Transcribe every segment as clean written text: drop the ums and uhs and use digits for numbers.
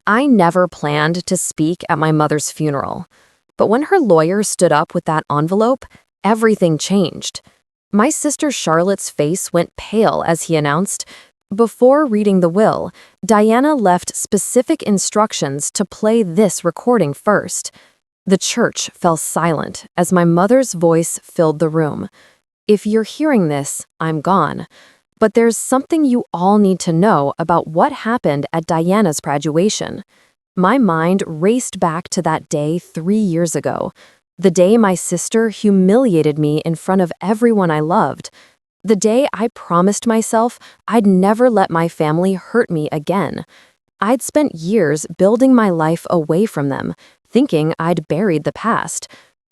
I never planned to speak at my mother's funeral. But when her lawyer stood up with that envelope, everything changed. My sister Charlotte's face went pale as he announced, "Before reading the will, Diana left specific instructions to play this recording first." The church fell silent as my mother's voice filled the room. "If you're hearing this, I'm gone. But there's something you all need to know about what happened at Diana's graduation." My mind raced back to that day 3 years ago, the day my sister humiliated me in front of everyone I loved, the day I promised myself I'd never let my family hurt me again. I'd spent years building my life away from them, thinking I'd buried the past.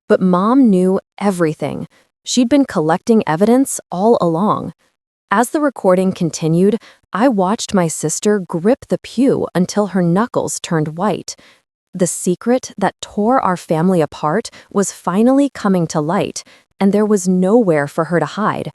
But Mom knew everything. She'd been collecting evidence all along. As the recording continued, I watched my sister grip the pew until her knuckles turned white. The secret that tore our family apart was finally coming to light, and there was nowhere for her to hide.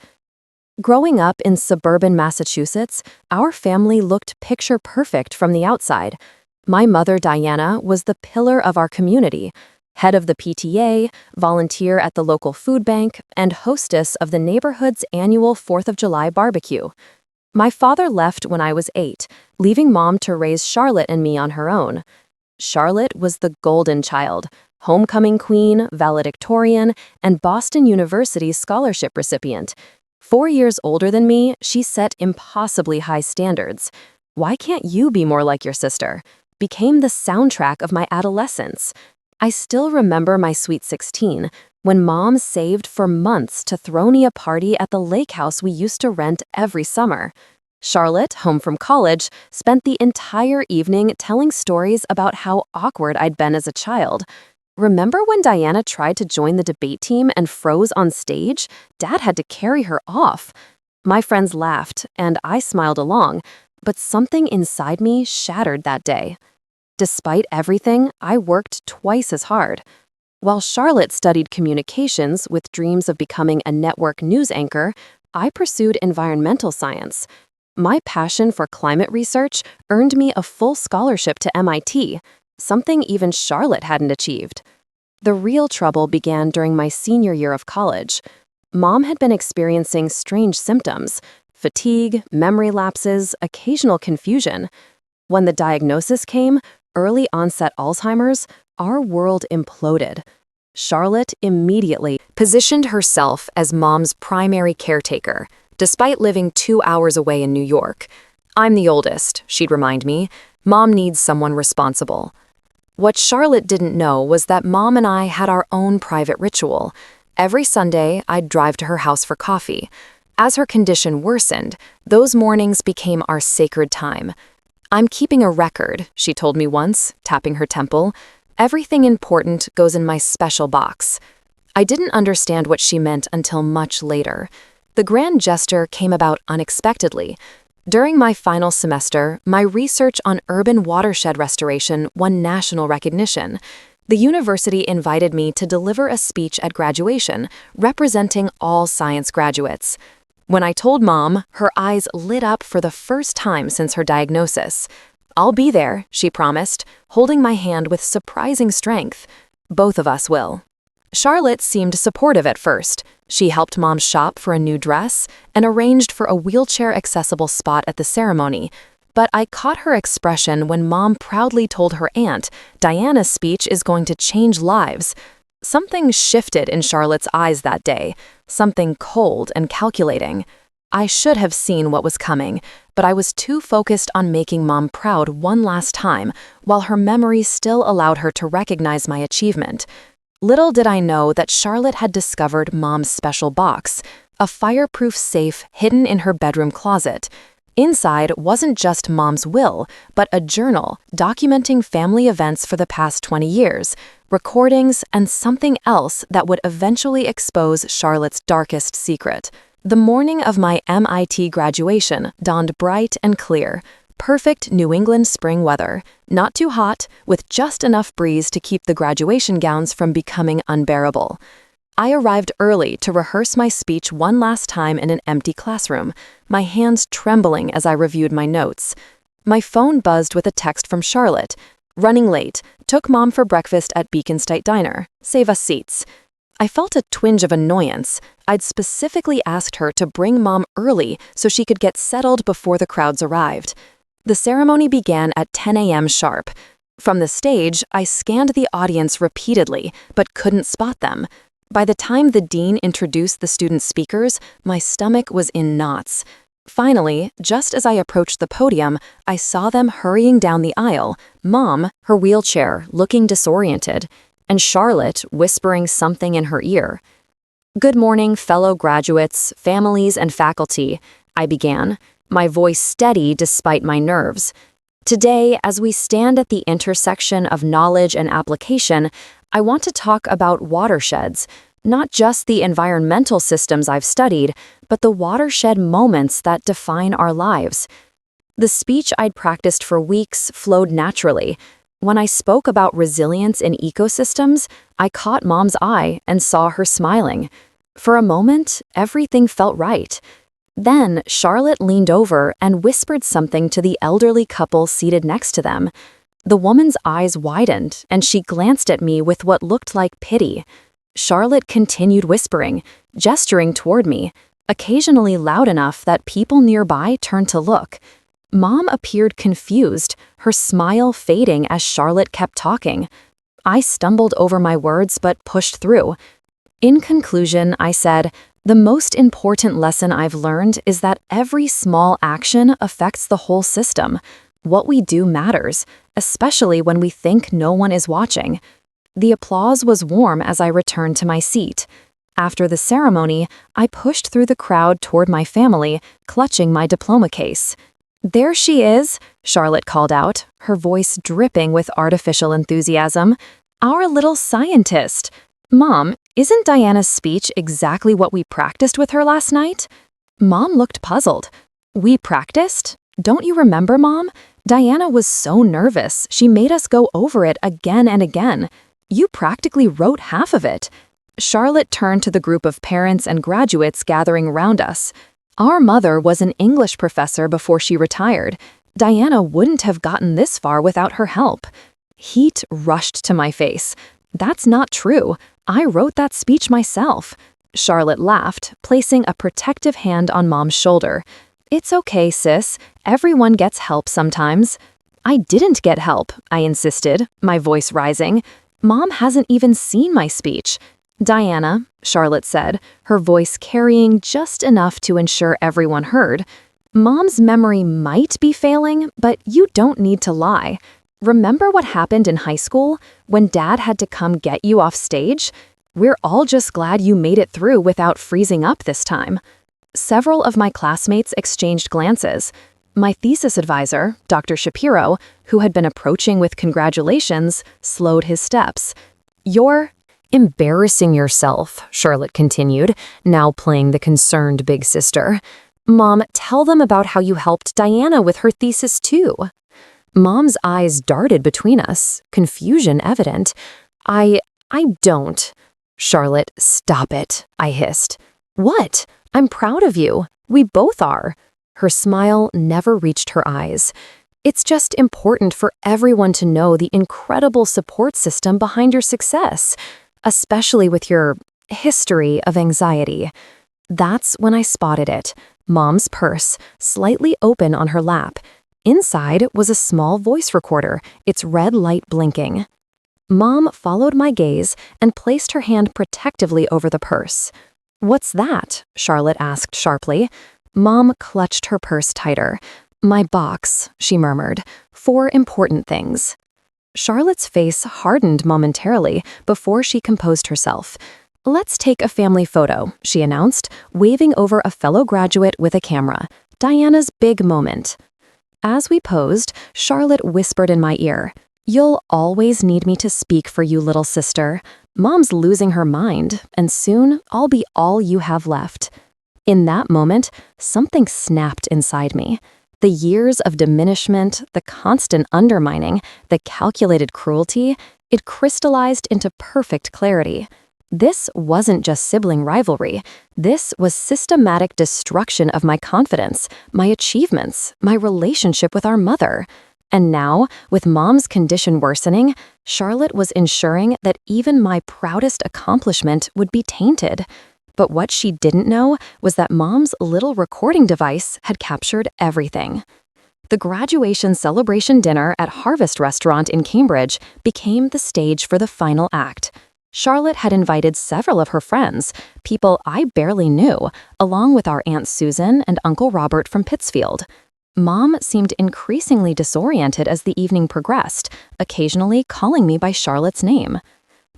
Growing up in suburban Massachusetts, our family looked picture perfect from the outside. My mother, Diana, was the pillar of our community, head of the PTA, volunteer at the local food bank, and hostess of the neighborhood's annual 4th of July barbecue. My father left when I was 8, leaving Mom to raise Charlotte and me on her own. Charlotte was the golden child, homecoming queen, valedictorian, and Boston University scholarship recipient. 4 years older than me, she set impossibly high standards. "Why can't you be more like your sister?" became the soundtrack of my adolescence. I still remember my Sweet 16, when Mom saved for months to throw me a party at the lake house we used to rent every summer. Charlotte, home from college, spent the entire evening telling stories about how awkward I'd been as a child. "Remember when Diana tried to join the debate team and froze on stage? Dad had to carry her off." My friends laughed, and I smiled along, but something inside me shattered that day. Despite everything, I worked twice as hard. While Charlotte studied communications with dreams of becoming a network news anchor, I pursued environmental science. My passion for climate research earned me a full scholarship to MIT, something even Charlotte hadn't achieved. The real trouble began during my senior year of college. Mom had been experiencing strange symptoms: fatigue, memory lapses, occasional confusion. When the diagnosis came, early onset Alzheimer's, our world imploded. Charlotte immediately positioned herself as Mom's primary caretaker, despite living 2 hours away in New York. "I'm the oldest," she'd remind me. "Mom needs someone responsible." What Charlotte didn't know was that Mom and I had our own private ritual. Every Sunday, I'd drive to her house for coffee. As her condition worsened, those mornings became our sacred time. "I'm keeping a record," she told me once, tapping her temple. "Everything important goes in my special box." I didn't understand what she meant until much later. The grand gesture came about unexpectedly. During my final semester, my research on urban watershed restoration won national recognition. The university invited me to deliver a speech at graduation, representing all science graduates. When I told Mom, her eyes lit up for the first time since her diagnosis. "I'll be there," she promised, holding my hand with surprising strength. "Both of us will." Charlotte seemed supportive at first. She helped Mom shop for a new dress and arranged for a wheelchair-accessible spot at the ceremony. But I caught her expression when Mom proudly told her aunt, "Diana's speech is going to change lives." Something shifted in Charlotte's eyes that day, something cold and calculating. I should have seen what was coming, but I was too focused on making Mom proud one last time, while her memory still allowed her to recognize my achievement. Little did I know that Charlotte had discovered Mom's special box, a fireproof safe hidden in her bedroom closet. Inside wasn't just Mom's will, but a journal documenting family events for the past 20 years, recordings, and something else that would eventually expose Charlotte's darkest secret. The morning of my MIT graduation dawned bright and clear. Perfect New England spring weather, not too hot, with just enough breeze to keep the graduation gowns from becoming unbearable. I arrived early to rehearse my speech one last time in an empty classroom, my hands trembling as I reviewed my notes. My phone buzzed with a text from Charlotte. Running late. Took Mom for breakfast at Beacon State Diner. Save us seats. I felt a twinge of annoyance. I'd specifically asked her to bring Mom early so she could get settled before the crowds arrived. The ceremony began at 10 a.m. sharp. From the stage, I scanned the audience repeatedly, but couldn't spot them. By the time the dean introduced the student speakers, my stomach was in knots. Finally, just as I approached the podium, I saw them hurrying down the aisle, Mom, her wheelchair, looking disoriented, and Charlotte whispering something in her ear. "Good morning, fellow graduates, families, and faculty," I began, my voice steady despite my nerves. "Today, as we stand at the intersection of knowledge and application, I want to talk about watersheds, not just the environmental systems I've studied, but the watershed moments that define our lives." The speech I'd practiced for weeks flowed naturally. When I spoke about resilience in ecosystems, I caught Mom's eye and saw her smiling. For a moment, everything felt right. Then Charlotte leaned over and whispered something to the elderly couple seated next to them. The woman's eyes widened, and she glanced at me with what looked like pity. Charlotte continued whispering, gesturing toward me, occasionally loud enough that people nearby turned to look. Mom appeared confused, her smile fading as Charlotte kept talking. I stumbled over my words but pushed through. In conclusion, I said, "The most important lesson I've learned is that every small action affects the whole system. What we do matters, especially when we think no one is watching." The applause was warm as I returned to my seat. After the ceremony, I pushed through the crowd toward my family, clutching my diploma case. "There she is," Charlotte called out, her voice dripping with artificial enthusiasm. "Our little scientist. Mom, isn't Diana's speech exactly what we practiced with her last night?" Mom looked puzzled. "We practiced? Don't you remember, Mom? Diana was so nervous, she made us go over it again and again. You practically wrote half of it." Charlotte turned to the group of parents and graduates gathering around us. "Our mother was an English professor before she retired. Diana wouldn't have gotten this far without her help." Heat rushed to my face. "That's not true. I wrote that speech myself." Charlotte laughed, placing a protective hand on Mom's shoulder. "It's okay, sis. Everyone gets help sometimes." "I didn't get help," I insisted, my voice rising. "Mom hasn't even seen my speech." "Diana," Charlotte said, her voice carrying just enough to ensure everyone heard, "Mom's memory might be failing, but you don't need to lie. Remember what happened in high school, when Dad had to come get you off stage? We're all just glad you made it through without freezing up this time." Several of my classmates exchanged glances. My thesis advisor, Dr. Shapiro, who had been approaching with congratulations, slowed his steps. "You're embarrassing yourself," Charlotte continued, now playing the concerned big sister. "Mom, tell them about how you helped Diana with her thesis too." Mom's eyes darted between us, confusion evident. I don't." "Charlotte, stop it," I hissed. "What? I'm proud of you. We both are." Her smile never reached her eyes. "It's just important for everyone to know the incredible support system behind your success, especially with your history of anxiety." That's when I spotted it. Mom's purse, slightly open on her lap. Inside was a small voice recorder, its red light blinking. Mom followed my gaze and placed her hand protectively over the purse. "What's that?" Charlotte asked sharply. Mom clutched her purse tighter. "My box," she murmured. "4 important things." Charlotte's face hardened momentarily before she composed herself. "Let's take a family photo," she announced, waving over a fellow graduate with a camera. "Diana's big moment." As we posed, Charlotte whispered in my ear, "You'll always need me to speak for you, little sister. Mom's losing her mind, and soon I'll be all you have left." In that moment, something snapped inside me. The years of diminishment, the constant undermining, the calculated cruelty, it crystallized into perfect clarity. This wasn't just sibling rivalry. This was systematic destruction of my confidence, my achievements, my relationship with our mother. And now, with Mom's condition worsening, Charlotte was ensuring that even my proudest accomplishment would be tainted. But what she didn't know was that Mom's little recording device had captured everything. The graduation celebration dinner at Harvest Restaurant in Cambridge became the stage for the final act. Charlotte had invited several of her friends, people I barely knew, along with our Aunt Susan and Uncle Robert from Pittsfield. Mom seemed increasingly disoriented as the evening progressed, occasionally calling me by Charlotte's name.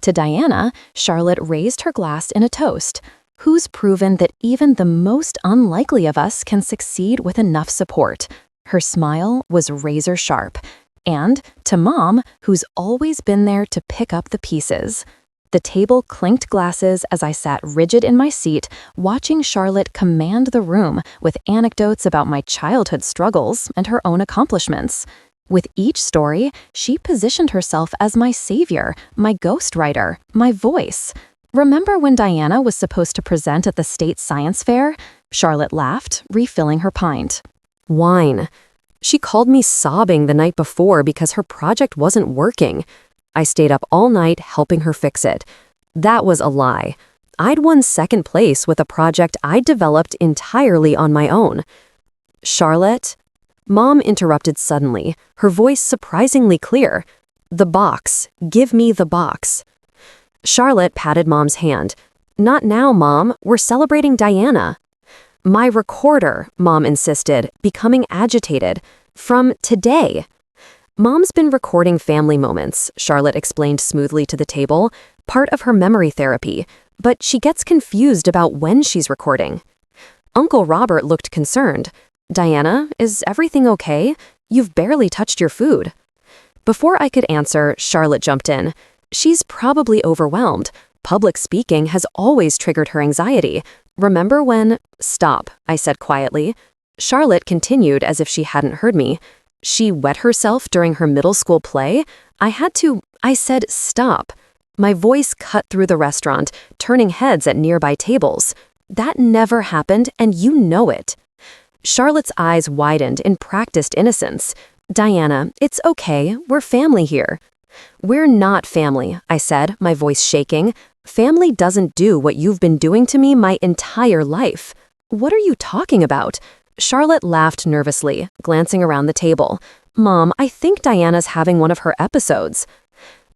To Diana, Charlotte raised her glass in a toast. Who's proven that even the most unlikely of us can succeed with enough support? Her smile was razor sharp. And to Mom, who's always been there to pick up the pieces. The table clinked glasses as I sat rigid in my seat, watching Charlotte command the room with anecdotes about my childhood struggles and her own accomplishments. With each story, she positioned herself as my savior, my ghostwriter, my voice. Remember when Diana was supposed to present at the state science fair? Charlotte laughed, refilling her pint. Wine. She called me sobbing the night before because her project wasn't working. I stayed up all night helping her fix it. That was a lie. I'd won second place with a project I'd developed entirely on my own. Charlotte? Mom interrupted suddenly, her voice surprisingly clear. The box. Give me the box. Charlotte patted Mom's hand. Not now, Mom. We're celebrating Diana. My recorder, Mom insisted, becoming agitated. From today. Mom's been recording family moments, Charlotte explained smoothly to the table, part of her memory therapy, but she gets confused about when she's recording. Uncle Robert looked concerned. Diana, is everything okay? You've barely touched your food. Before I could answer, Charlotte jumped in. She's probably overwhelmed. Public speaking has always triggered her anxiety. Remember when— Stop, I said quietly. Charlotte continued as if she hadn't heard me. She wet herself during her middle school play? I said stop. My voice cut through the restaurant, turning heads at nearby tables. That never happened, and you know it. Charlotte's eyes widened in practiced innocence. Diana, it's okay, we're family here. We're not family, I said, my voice shaking. Family doesn't do what you've been doing to me my entire life. What are you talking about? Charlotte laughed nervously, glancing around the table. Mom, I think Diana's having one of her episodes.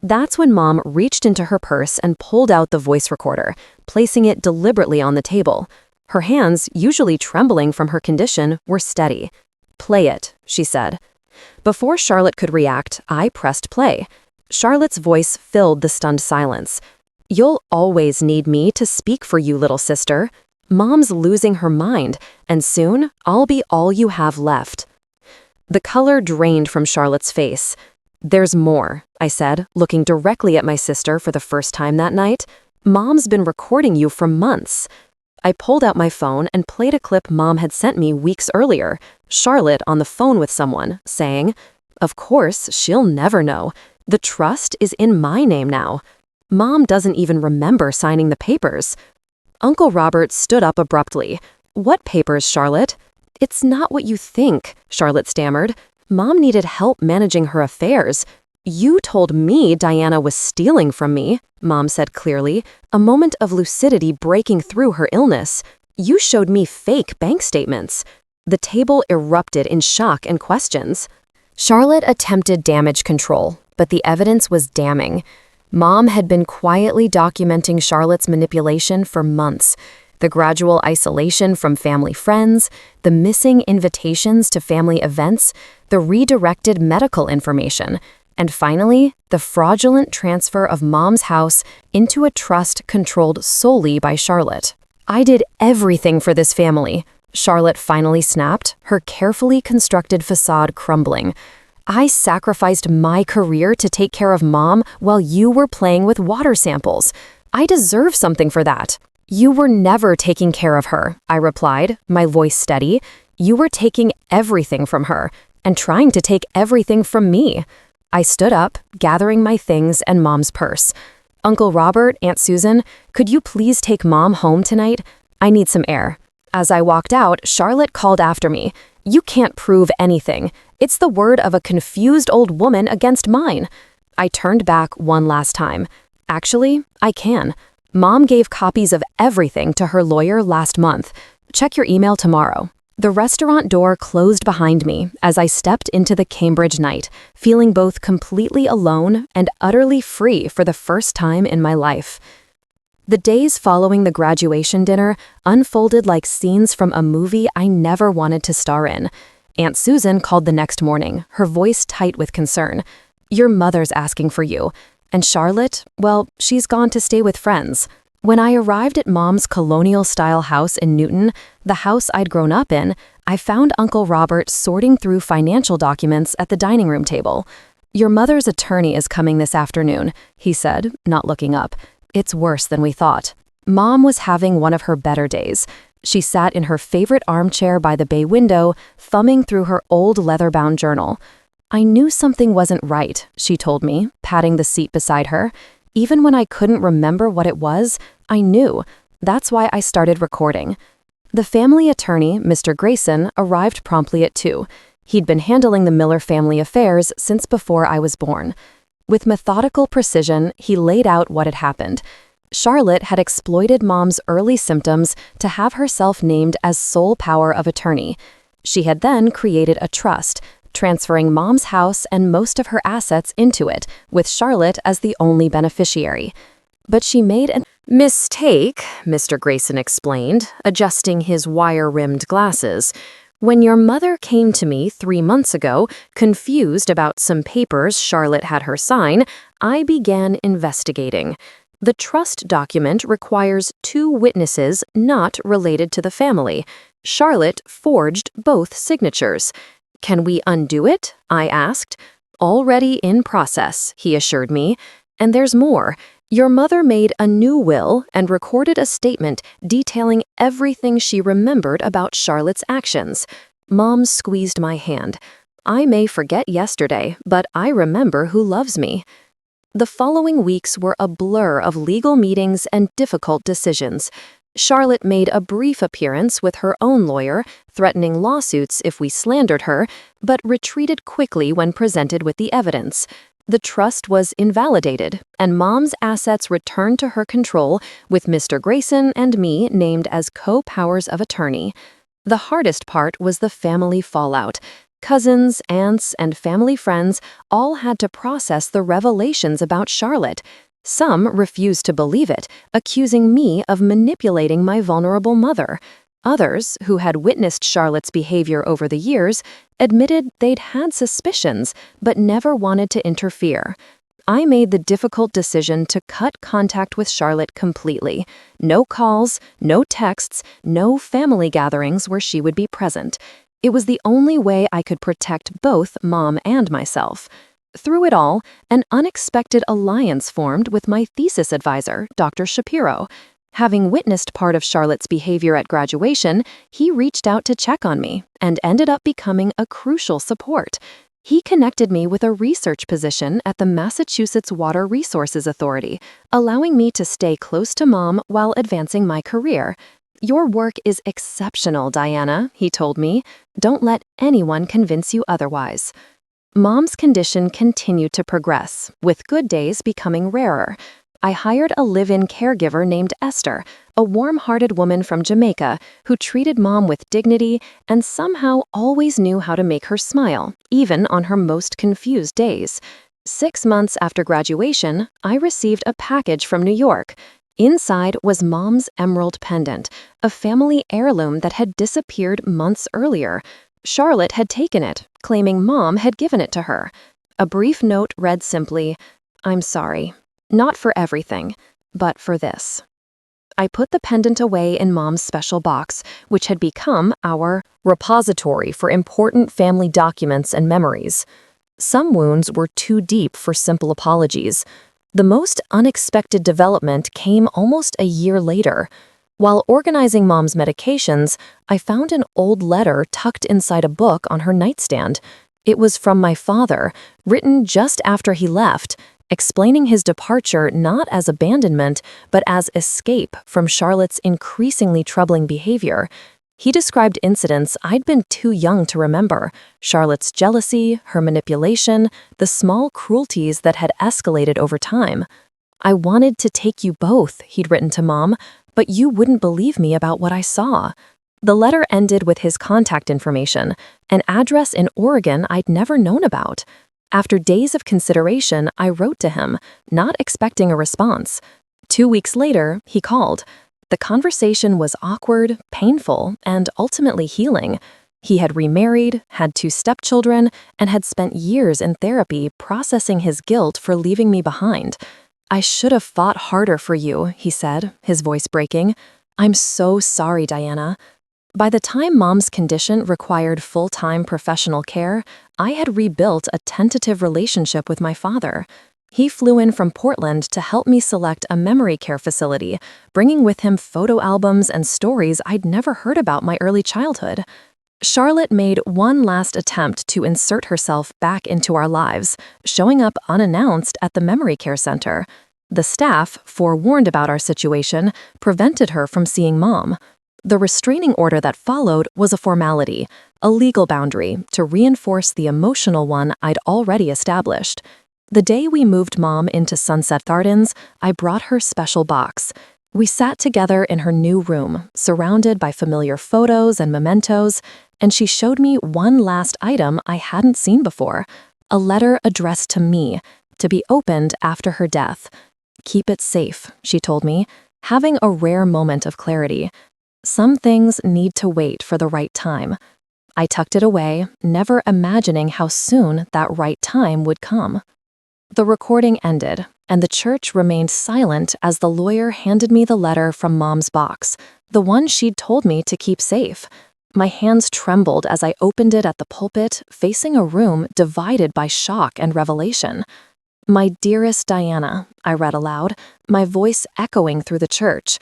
That's when Mom reached into her purse and pulled out the voice recorder, placing it deliberately on the table. Her hands, usually trembling from her condition, were steady. Play it, she said. Before Charlotte could react, I pressed play. Charlotte's voice filled the stunned silence. You'll always need me to speak for you, little sister. Mom's losing her mind, and soon I'll be all you have left. The color drained from Charlotte's face. There's more, I said, looking directly at my sister for the first time that night. Mom's been recording you for months. I pulled out my phone and played a clip Mom had sent me weeks earlier, Charlotte on the phone with someone, saying, Of course, she'll never know. The trust is in my name now. Mom doesn't even remember signing the papers. Uncle Robert stood up abruptly. What papers, Charlotte? It's not what you think, Charlotte stammered. Mom needed help managing her affairs. You told me Diana was stealing from me, Mom said clearly, a moment of lucidity breaking through her illness. You showed me fake bank statements. The table erupted in shock and questions. Charlotte attempted damage control, but the evidence was damning. Mom had been quietly documenting Charlotte's manipulation for months. The gradual isolation from family friends, the missing invitations to family events, the redirected medical information, and finally, the fraudulent transfer of Mom's house into a trust controlled solely by Charlotte. I did everything for this family, Charlotte finally snapped, her carefully constructed facade crumbling. I sacrificed my career to take care of Mom while you were playing with water samples. I deserve something for that. You were never taking care of her, I replied, my voice steady. You were taking everything from her and trying to take everything from me. I stood up, gathering my things and Mom's purse. Uncle Robert, Aunt Susan, could you please take Mom home tonight? I need some air. As I walked out, Charlotte called after me. You can't prove anything. It's the word of a confused old woman against mine. I turned back one last time. Actually, I can. Mom gave copies of everything to her lawyer last month. Check your email tomorrow. The restaurant door closed behind me as I stepped into the Cambridge night, feeling both completely alone and utterly free for the first time in my life. The days following the graduation dinner unfolded like scenes from a movie I never wanted to star in. Aunt Susan called the next morning, her voice tight with concern. Your mother's asking for you. And Charlotte, well, she's gone to stay with friends. When I arrived at Mom's colonial-style house in Newton, the house I'd grown up in, I found Uncle Robert sorting through financial documents at the dining room table. Your mother's attorney is coming this afternoon, he said, not looking up. It's worse than we thought. Mom was having one of her better days. She sat in her favorite armchair by the bay window, thumbing through her old leather-bound journal. I knew something wasn't right, she told me, patting the seat beside her. Even when I couldn't remember what it was, I knew. That's why I started recording. The family attorney, Mr. Grayson, arrived promptly at 2. He'd been handling the Miller family affairs since before I was born. With methodical precision, he laid out what had happened. Charlotte had exploited Mom's early symptoms to have herself named as sole power of attorney. She had then created a trust, transferring Mom's house and most of her assets into it, with Charlotte as the only beneficiary. But she made a mistake, Mr. Grayson explained, adjusting his wire-rimmed glasses. When your mother came to me 3 months ago, confused about some papers Charlotte had her sign, I began investigating. The trust document requires 2 witnesses not related to the family. Charlotte forged both signatures. Can we undo it? I asked. Already in process, he assured me. And there's more. Your mother made a new will and recorded a statement detailing everything she remembered about Charlotte's actions. Mom squeezed my hand. I may forget yesterday, but I remember who loves me. The following weeks were a blur of legal meetings and difficult decisions. Charlotte made a brief appearance with her own lawyer, threatening lawsuits if we slandered her, but retreated quickly when presented with the evidence. The trust was invalidated, and Mom's assets returned to her control, with Mr. Grayson and me named as co-powers of attorney. The hardest part was the family fallout. Cousins, aunts, and family friends all had to process the revelations about Charlotte. Some refused to believe it, accusing me of manipulating my vulnerable mother. Others, who had witnessed Charlotte's behavior over the years, admitted they'd had suspicions, but never wanted to interfere. I made the difficult decision to cut contact with Charlotte completely. No calls, no texts, no family gatherings where she would be present. It was the only way I could protect both Mom and myself. Through it all, an unexpected alliance formed with my thesis advisor, Dr. Shapiro. Having witnessed part of Charlotte's behavior at graduation, he reached out to check on me and ended up becoming a crucial support. He connected me with a research position at the Massachusetts Water Resources Authority, allowing me to stay close to Mom while advancing my career. Your work is exceptional, Diana, he told me. Don't let anyone convince you otherwise. Mom's condition continued to progress, with good days becoming rarer. I hired a live-in caregiver named Esther, a warm-hearted woman from Jamaica who treated Mom with dignity and somehow always knew how to make her smile, even on her most confused days. 6 months after graduation, I received a package from New York. Inside was Mom's emerald pendant, a family heirloom that had disappeared months earlier. Charlotte had taken it, claiming Mom had given it to her. A brief note read simply, "I'm sorry. Not for everything, but for this." I put the pendant away in Mom's special box, which had become our repository for important family documents and memories. Some wounds were too deep for simple apologies. The most unexpected development came almost a year later. While organizing Mom's medications, I found an old letter tucked inside a book on her nightstand. It was from my father, written just after he left, explaining his departure not as abandonment, but as escape from Charlotte's increasingly troubling behavior. He described incidents I'd been too young to remember: Charlotte's jealousy, her manipulation, the small cruelties that had escalated over time. "I wanted to take you both," he'd written to Mom, "but you wouldn't believe me about what I saw." The letter ended with his contact information, an address in Oregon I'd never known about. After days of consideration, I wrote to him, not expecting a response. 2 weeks later, he called. The conversation was awkward, painful, and ultimately healing. He had remarried, had 2 stepchildren, and had spent years in therapy processing his guilt for leaving me behind. "I should have fought harder for you," he said, his voice breaking. "I'm so sorry, Diana." By the time Mom's condition required full-time professional care, I had rebuilt a tentative relationship with my father. He flew in from Portland to help me select a memory care facility, bringing with him photo albums and stories I'd never heard about my early childhood. Charlotte made one last attempt to insert herself back into our lives, showing up unannounced at the memory care center. The staff, forewarned about our situation, prevented her from seeing Mom. The restraining order that followed was a formality, a legal boundary to reinforce the emotional one I'd already established. The day we moved Mom into Sunset Gardens, I brought her special box. We sat together in her new room, surrounded by familiar photos and mementos, and she showed me one last item I hadn't seen before: a letter addressed to me, to be opened after her death. "Keep it safe," she told me, having a rare moment of clarity. "Some things need to wait for the right time." I tucked it away, never imagining how soon that right time would come. The recording ended, and the church remained silent as the lawyer handed me the letter from Mom's box, the one she'd told me to keep safe. My hands trembled as I opened it at the pulpit, facing a room divided by shock and revelation. "My dearest Diana," I read aloud, my voice echoing through the church.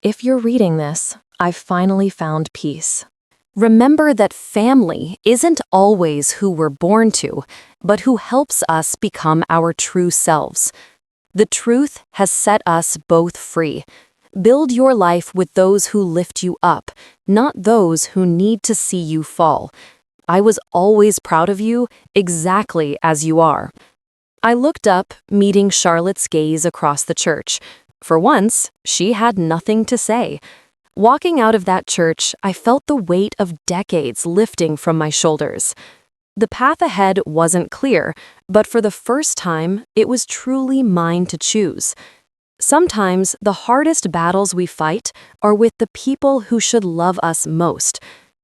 "If you're reading this, I've finally found peace. Remember that family isn't always who we're born to, but who helps us become our true selves. The truth has set us both free. Build your life with those who lift you up, not those who need to see you fall. I was always proud of you, exactly as you are." I looked up, meeting Charlotte's gaze across the church. For once, she had nothing to say. Walking out of that church, I felt the weight of decades lifting from my shoulders. The path ahead wasn't clear, but for the first time, it was truly mine to choose. Sometimes the hardest battles we fight are with the people who should love us most.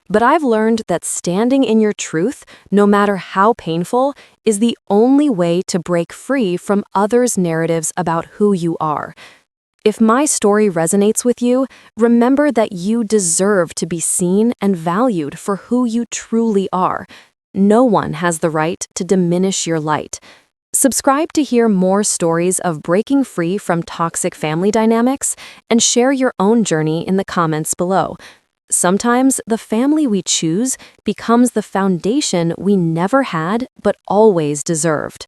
But I've learned that standing in your truth, no matter how painful, is the only way to break free from others' narratives about who you are. If my story resonates with you, remember that you deserve to be seen and valued for who you truly are. No one has the right to diminish your light. Subscribe to hear more stories of breaking free from toxic family dynamics, and share your own journey in the comments below. Sometimes the family we choose becomes the foundation we never had but always deserved.